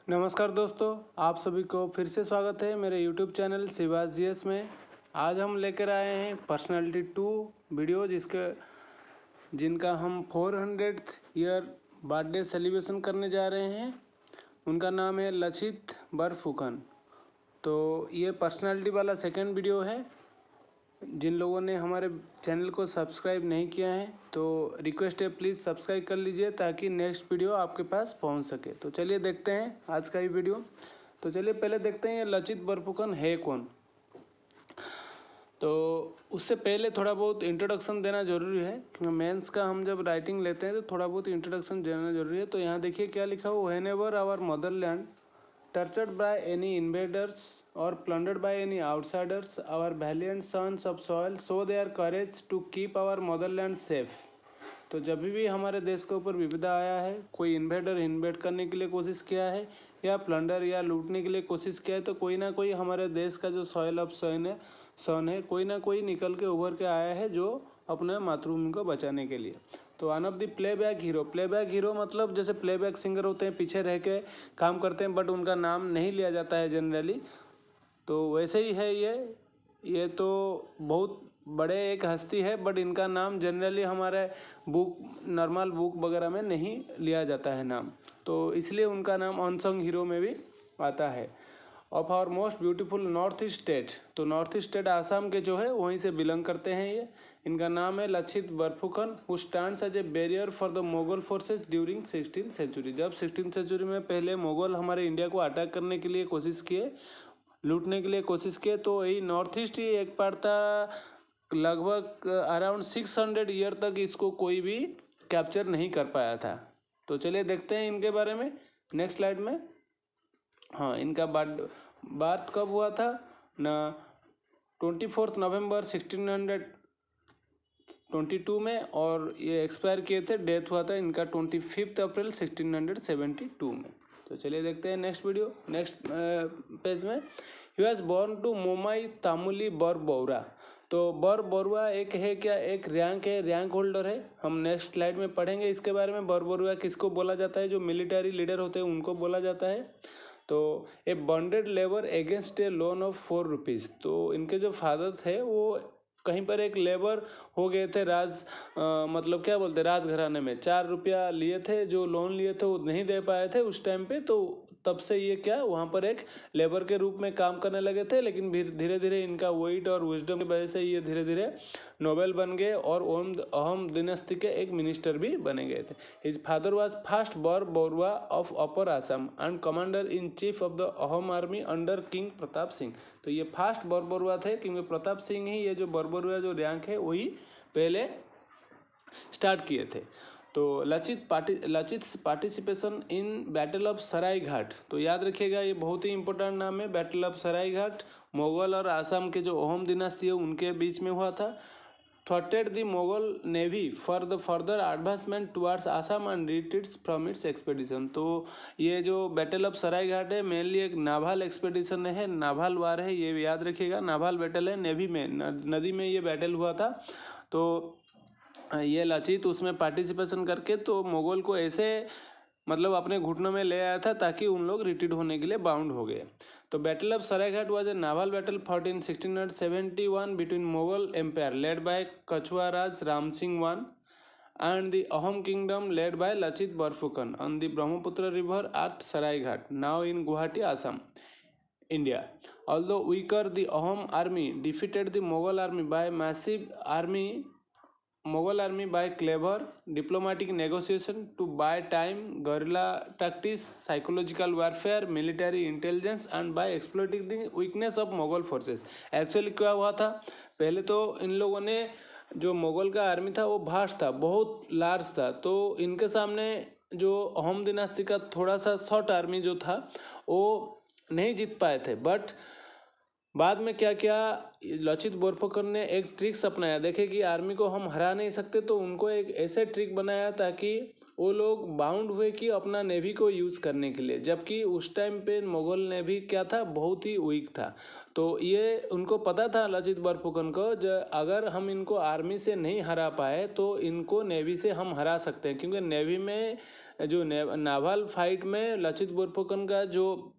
नमस्कार दोस्तों, आप सभी को फिर से स्वागत है मेरे YouTube चैनल शिवाज जीएस में। आज हम लेकर आए हैं पर्सनालिटी 2 वीडियो जिनका हम 400th ईयर बर्थडे सेलिब्रेशन करने जा रहे हैं। उनका नाम है लचित बरफुकन। तो ये पर्सनालिटी वाला सेकंड वीडियो है। जिन लोगों ने हमारे चैनल को सब्सक्राइब नहीं किया है तो रिक्वेस्ट है, प्लीज़ सब्सक्राइब कर लीजिए ताकि नेक्स्ट वीडियो आपके पास पहुंच सके। तो चलिए देखते हैं आज का ये वीडियो। तो चलिए पहले देखते हैं ये लचित बरफुकन है कौन। तो उससे पहले थोड़ा बहुत इंट्रोडक्शन देना ज़रूरी है क्योंकि मेंस का हम जब राइटिंग लेते हैं तो थोड़ा बहुत इंट्रोडक्शन देना ज़रूरी है। तो यहाँ देखिए क्या लिखा हुआ, whenever our motherland tortured by any invaders or plundered by any outsiders, our valiant sons of soil show their courage to keep our motherland safe। तो जब भी हमारे देश के ऊपर विपदा आया है, कोई इन्वेड करने के लिए कोशिश किया है या प्लंडर या लूटने के लिए कोशिश किया है, तो कोई ना कोई हमारे देश का जो सॉइल ऑफ सन है कोई ना कोई निकल के उभर के आया है जो अपने मातृभूमि को बचाने के लिए। तो one of the playback hero मतलब जैसे प्लेबैक सिंगर होते हैं, पीछे रह के काम करते हैं बट उनका नाम नहीं लिया जाता है जनरली। तो वैसे ही है ये तो बहुत बड़े एक हस्ती है बट इनका नाम जनरली हमारे नॉर्मल बुक वगैरह में नहीं लिया जाता है नाम, तो इसलिए उनका नाम अनसंग हीरो में भी आता है। Of our most beautiful north east state, तो नॉर्थ ईस्ट स्टेट आसाम के जो है वहीं से बिलोंग करते हैं ये। इनका नाम है Lachit Barphukan, who stands as a barrier for the Mughal forces during 16th century. जब 16th सेंचुरी में पहले मुगल हमारे इंडिया को अटैक करने के लिए कोशिश किए, लूटने के लिए कोशिश किए, तो यही नॉर्थ ईस्ट ही एक पार्ट था। लगभग अराउंड 600 ईयर तक इसको कोई भी कैप्चर नहीं कर पाया था। तो चलिए देखते हैं इनके बारे में नेक्स्ट स्लाइड में। हाँ, इनका बार्थ कब हुआ था ना, 24 नवंबर 1622 में, और ये एक्सपायर किए थे, डेथ हुआ था इनका 25 अप्रैल 1672 में। तो चलिए देखते हैं नेक्स्ट पेज में। He was born to Momai Tamuli Borbarua. तो बरबरुआ एक है क्या, एक रैंक होल्डर है। हम नेक्स्ट स्लाइड में पढ़ेंगे इसके बारे में। बरबरुआ किसको बोला जाता है, जो मिलिट्री लीडर होते हैं उनको बोला जाता है। तो a bonded labour against a loan of 4 rupees. तो इनके जो फादर थे वो कहीं पर एक लेबर हो गए थे, मतलब क्या बोलते, राजघराने में 4 रुपया लिए थे, जो लोन लिए थे वो नहीं दे पाए थे उस टाइम पे। तो तब से ये क्या वहाँ पर एक लेबर के रूप में काम करने लगे थे, लेकिन धीरे धीरे इनका वेट और विजडम की वजह से ये धीरे धीरे नोबेल बन गए और अहम डिनेस्टी के एक मिनिस्टर भी बने गए थे। His father was first Borbarua of upper Assam and commander in chief of the Ahom army under king Pratap Singh. तो ये फर्स्ट बरबरुआ थे क्योंकि प्रताप सिंह ही ये जो बरबरुआ जो रैंक है वही पहले स्टार्ट किए थे। तो Lachit participation in battle of Saraighat, तो याद रखिएगा ये बहुत ही इंपॉर्टेंट नाम है। Battle of Saraighat Mughal और आसाम के जो अहोम डिनेस्टी है उनके बीच में हुआ था। थ्वाटेड the Mughal navy for the further advancement towards Assam and retreats from its expedition. तो ये जो बैटल ऑफ सराय घाट है मेनली एक नाभाल एक्सपेडिशन है, नाभाल वार है, ये याद रखिएगा। नाभाल बैटल है, नेवी में नदी में ये बैटल हुआ था। तो ये लचित उसमें पार्टिसिपेशन करके तो मुगल को ऐसे मतलब अपने घुटनों में ले आया था ताकि उन लोग रिट्रीट होने के लिए बाउंड हो गए। तो battle of Saraighat was a naval battle fought in 1671 between Mughal empire led by Kachhwaha Raj Ram Singh one and the Ahom kingdom led by Lachit Barfukan on the Brahmaputra river at Saraighat, now in Guwahati, Assam, India. Although weaker, the Ahom army defeated the Mughal army by clever diplomatic negotiation to buy time, guerrilla tactics, psychological warfare, military intelligence and by exploiting the weakness of Mughal forces। Actually क्या हुआ था, पहले तो इन लोगों ने जो मुगल का army था वो भास्ट था, बहुत लार्ज था। तो इनके सामने जो अहोम डिनेस्टी का थोड़ा सा शॉर्ट आर्मी जो था वो नहीं जीत पाए थे। बट बाद में क्या क्या लचित बोरफुकन ने एक ट्रिक्स अपनाया। देखे कि आर्मी को हम हरा नहीं सकते, तो उनको एक ऐसे ट्रिक बनाया ताकि वो लोग बाउंड हुए कि अपना नेवी को यूज़ करने के लिए, जबकि उस टाइम पे मुगल नेवी क्या था, बहुत ही वीक था। तो ये उनको पता था लचित बोरफुकन को, जो अगर हम इनको आर्मी से नहीं हरा पाए तो इनको नेवी से हम हरा सकते हैं, क्योंकि नेवी में जो नावल फाइट में लचित बोरफुकन का जो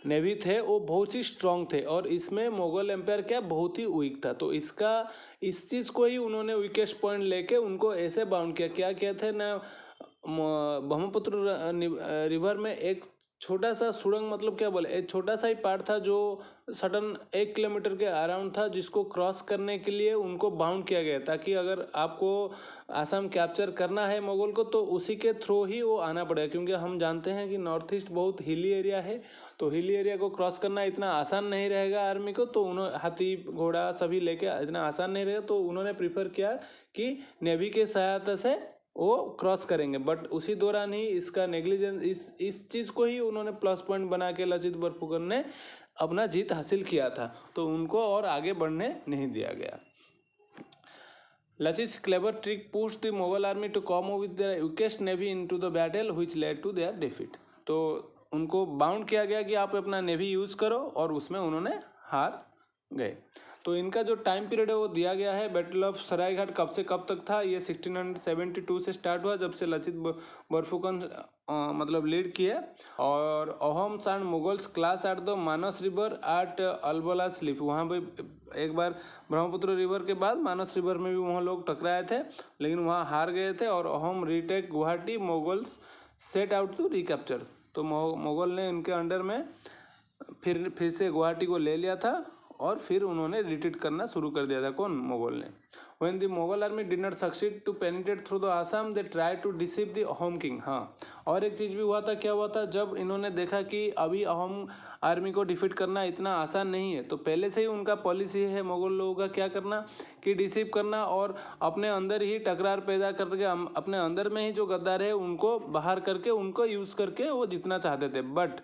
नेवी थे वो बहुत ही स्ट्रांग थे, और इसमें मुगल एम्पायर क्या बहुत ही वीक था। तो इस चीज़ को ही उन्होंने वीकेस्ट पॉइंट लेके उनको ऐसे बाउंड किया। क्या क्या थे ना, ब्रह्मपुत्र रिवर में एक छोटा सा सुरंग, मतलब क्या बोले, एक छोटा सा ही पार्ट था जो सडन 1 किलोमीटर के अराउंड था, जिसको क्रॉस करने के लिए उनको बाउंड किया गया, ताकि अगर आपको आसाम कैप्चर करना है मुगल को तो उसी के थ्रू ही वो आना पड़ेगा, क्योंकि हम जानते हैं कि नॉर्थ ईस्ट बहुत हिली एरिया है। तो हिली एरिया को क्रॉस करना इतना आसान नहीं रहेगा आर्मी को, तो उन्होंने हाथी घोड़ा सभी लेके इतना आसान नहीं रहेगा, तो उन्होंने प्रीफर किया कि नेवी के सहायता से वो क्रॉस करेंगे। बट उसी दौरान ही इसका नेग्लिजेंस, इस चीज़ को ही उन्होंने प्लस पॉइंट बना के लचित बोरफुकन ने अपना जीत हासिल किया था, तो उनको और आगे बढ़ने नहीं दिया गया। Lachit's clever trick pushed the Mughal army to come with their weakest navy into the battle, which led to their defeat. तो उनको बाउंड किया गया कि आप अपना नेवी यूज़ करो, और उसमें उन्होंने हार गए। तो इनका जो टाइम पीरियड है वो दिया गया है। बैटल ऑफ सरायघाट कब से कब तक था, ये 1672 से स्टार्ट हुआ, जब से लचित बोरफुकन मतलब लीड किए। और Ahoms and Mughals clash at the Manas river at Albola slip, वहाँ पे एक बार ब्रह्मपुत्र रिवर के बाद मानस रिवर में भी वहाँ लोग टकराए थे, लेकिन वहाँ हार गए थे। और Ahom retake Guwahati, Mughals set out to recapture, तो मुगल ने इनके अंडर में फिर से गुवाहाटी को ले लिया था, और फिर उन्होंने रिट्रीट करना शुरू कर दिया था। कौन? मुगल ने। When the Mughal army did not succeed to penetrate through the Assam, they tried to deceive the Ahom king। हाँ, और एक चीज़ भी हुआ था। क्या हुआ था? जब इन्होंने देखा कि अभी अहोम आर्मी को डिफीट करना इतना आसान नहीं है, तो पहले से ही उनका पॉलिसी है मुगल लोगों का क्या करना कि डिसीव करना, और अपने अंदर ही टकरार पैदा करके अपने अंदर में ही जो गद्दार है उनको बाहर करके उनको यूज़ करके वो जितना चाहते थे। बट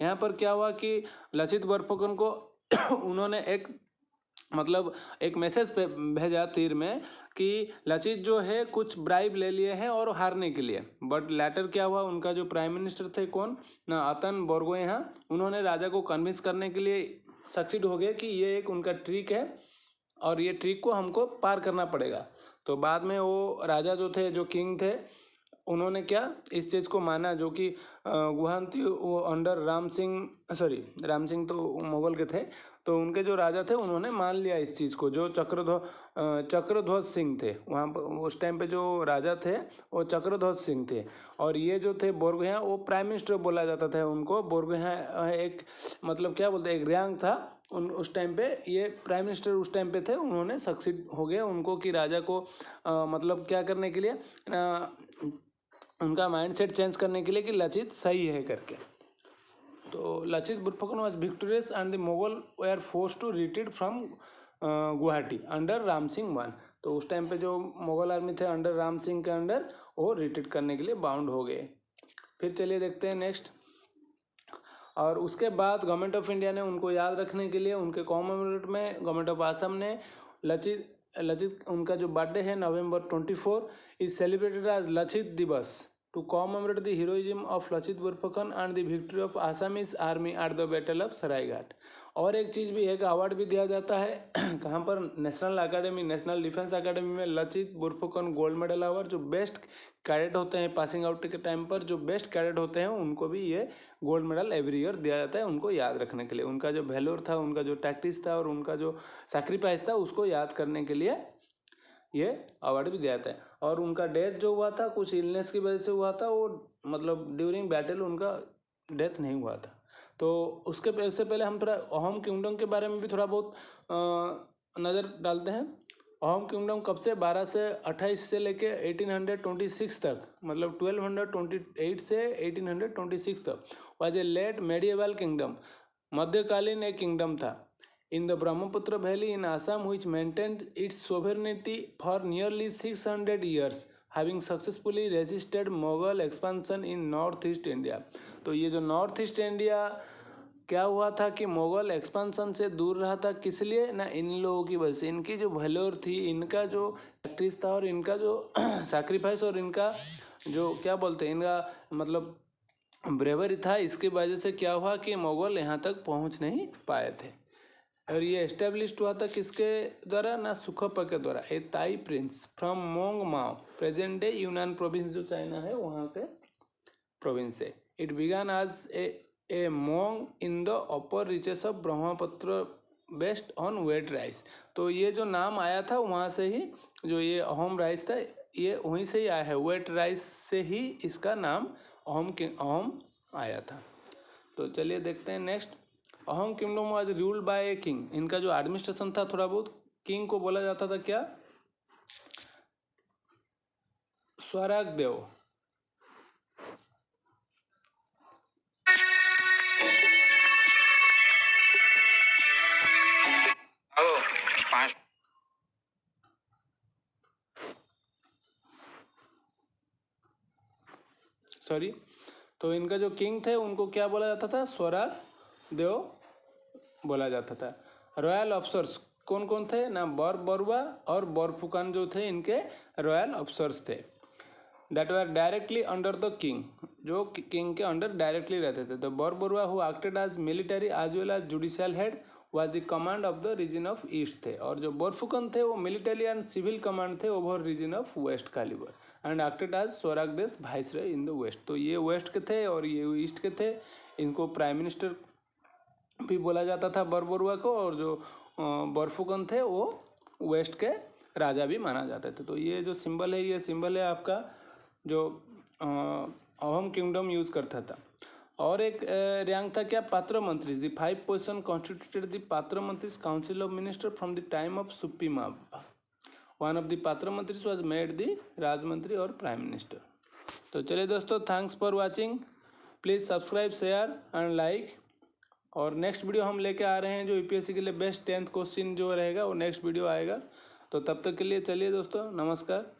यहाँ पर क्या हुआ कि लचित बोरफुकन को उन्होंने एक मैसेज पे भेजा तीर में कि लचित जो है कुछ ब्राइब ले लिए हैं और हारने के लिए। बट लेटर क्या हुआ, उनका जो प्राइम मिनिस्टर थे कौन ना, अतन बोरगोहें, उन्होंने राजा को कन्विंस करने के लिए सक्सीड हो गए कि ये एक उनका ट्रिक है और ये ट्रिक को हमको पार करना पड़ेगा। तो बाद में वो राजा जो थे, जो किंग थे, उन्होंने क्या इस चीज़ को माना, जो कि गुवाहाटी वो अंडर राम सिंह तो मुगल के थे, तो उनके जो राजा थे उन्होंने मान लिया इस चीज़ को, जो चक्रध्वज सिंह थे वहाँ पर उस टाइम पे जो राजा थे वो चक्रध्वज सिंह थे। और ये जो थे बोरगोहें, वो प्राइम मिनिस्टर बोला जाता था उनको। बोरगोहें एक क्या बोलते एक रैंक था उस टाइम पे, ये प्राइम मिनिस्टर उस टाइम पे थे, उन्होंने सक्सीड हो गए उनको कि राजा को क्या करने के लिए, उनका माइंडसेट चेंज करने के लिए कि लचित सही है करके। तो Lachit Borphukan was victorious and the Mughal were forced to retreat from Guwahati under Ram Singh one. तो उस टाइम पे जो मुगल आर्मी थे अंडर राम सिंह के अंडर, वो रिट्रीट करने के लिए बाउंड हो गए। फिर चलिए देखते हैं नेक्स्ट। और उसके बाद गवर्नमेंट ऑफ इंडिया ने उनको याद रखने के लिए उनके कॉमेमोरेट में गवर्नमेंट ऑफ आसाम ने लचित उनका जो बर्थडे है November 24 is celebrated as Lachit Divas to commemorate the heroism of Lachit Borphukan and the victory of Assamese army at the battle of Saraighat। और एक चीज़ भी है कि अवार्ड भी दिया जाता है कहाँ पर, नेशनल डिफेंस अकेडमी में Lachit Borphukan gold medal award. जो बेस्ट कैडेट होते हैं पासिंग आउट के टाइम पर, जो बेस्ट कैडेट होते हैं उनको भी ये गोल्ड मेडल एवरी ईयर दिया जाता है, उनको याद रखने के लिए। उनका जो वैल्योर था, उनका जो टैक्टिस था और उनका जो सैक्रिफाइस था, उसको याद करने के लिए ये अवार्ड भी दिया जाता है। और उनका डेथ जो हुआ था कुछ इलनेस की वजह से हुआ था, वो ड्यूरिंग बैटल उनका डेथ नहीं हुआ था। तो उससे पहले हम थोड़ा अहोम किंगडम के बारे में भी थोड़ा बहुत नज़र डालते हैं। अहोम किंगडम कब से 1228 से लेके 1826 तक, 1228 से 1826 तक was a late medieval kingdom, मध्यकालीन एक किंगडम था in the Brahmaputra Valley in Assam, which maintained its sovereignty for nearly 600 years, having successfully resisted Mughal expansion in North East India। तो ये जो नॉर्थ ईस्ट इंडिया क्या हुआ था कि मुगल एक्सपांसन से दूर रहा था, किस लिए ना, इन लोगों की वजह से। इनकी जो वैल्योर थी, इनका जो प्रैक्टिस था और इनका जो सैक्रिफाइस और इनका जो क्या बोलते हैं, इनका मतलब ब्रेवरी था, इसकी वजह से क्या हुआ कि मुगल यहाँ तक पहुँच नहीं पाए थे। और ये एस्टेब्लिश्ड हुआ था किसके द्वारा ना, सुखपा के द्वारा, a Tai prince from Mong Mao, present day Yunnan province जो चाइना है वहाँ के प्रोविंस से। It began as a mong in the upper reaches of Brahmaputra based on wet rice. तो ये जो नाम आया था वहाँ से ही, जो ये अहोम राइस था ये वहीं से ही आया है, वेट राइस से ही इसका नाम अहोम आया था। तो चलिए देखते हैं next. Ahom kingdom was ruled by a king. इनका जो एडमिनिस्ट्रेशन था थोड़ा बहुत, किंग को बोला जाता था क्या, स्वराग देव। सॉरी, तो इनका जो किंग थे उनको क्या बोला जाता था, स्वराग देव बोला जाता था। रॉयल ऑफिसर्स कौन कौन थे ना, बरुआ और बोरफुकन जो थे इनके रॉयल ऑफिसर्स थे। That were directly under the king, जो किंग के अंडर डायरेक्टली रहते थे। The Barua who acted as military as well as judicial head was the command of the region of east थे। और जो बोरफुकन थे वो मिलिट्री एंड सिविल कमांड थे over region of west Kaliabor and acted as स्वरागदेश viceroy in the west. तो ये waste के थे और ये ईस्ट के थे। इनको प्राइम मिनिस्टर भी बोला जाता था बरुआ को, और जो बोरफुकन थे वो वेस्ट के राजा भी माना जाते थे। तो ये जो सिंबल है, ये सिंबल है आपका जो अहोम किंगडम यूज़ करता था। और एक रैंक था क्या, पात्र मंत्री। The 5 position constituted the Patra Mantris council of minister from the time of सुप्रीमा। One of the Patra Mantris was made the Rajmantri और प्राइम मिनिस्टर। तो चलिए दोस्तों, thanks for watching. Please subscribe, share and like. और नेक्स्ट वीडियो हम लेके आ रहे हैं जो यूपीएससी के लिए बेस्ट 10th क्वेश्चन जो रहेगा वो नेक्स्ट वीडियो आएगा। तो तब तक के लिए चलिए दोस्तों, नमस्कार।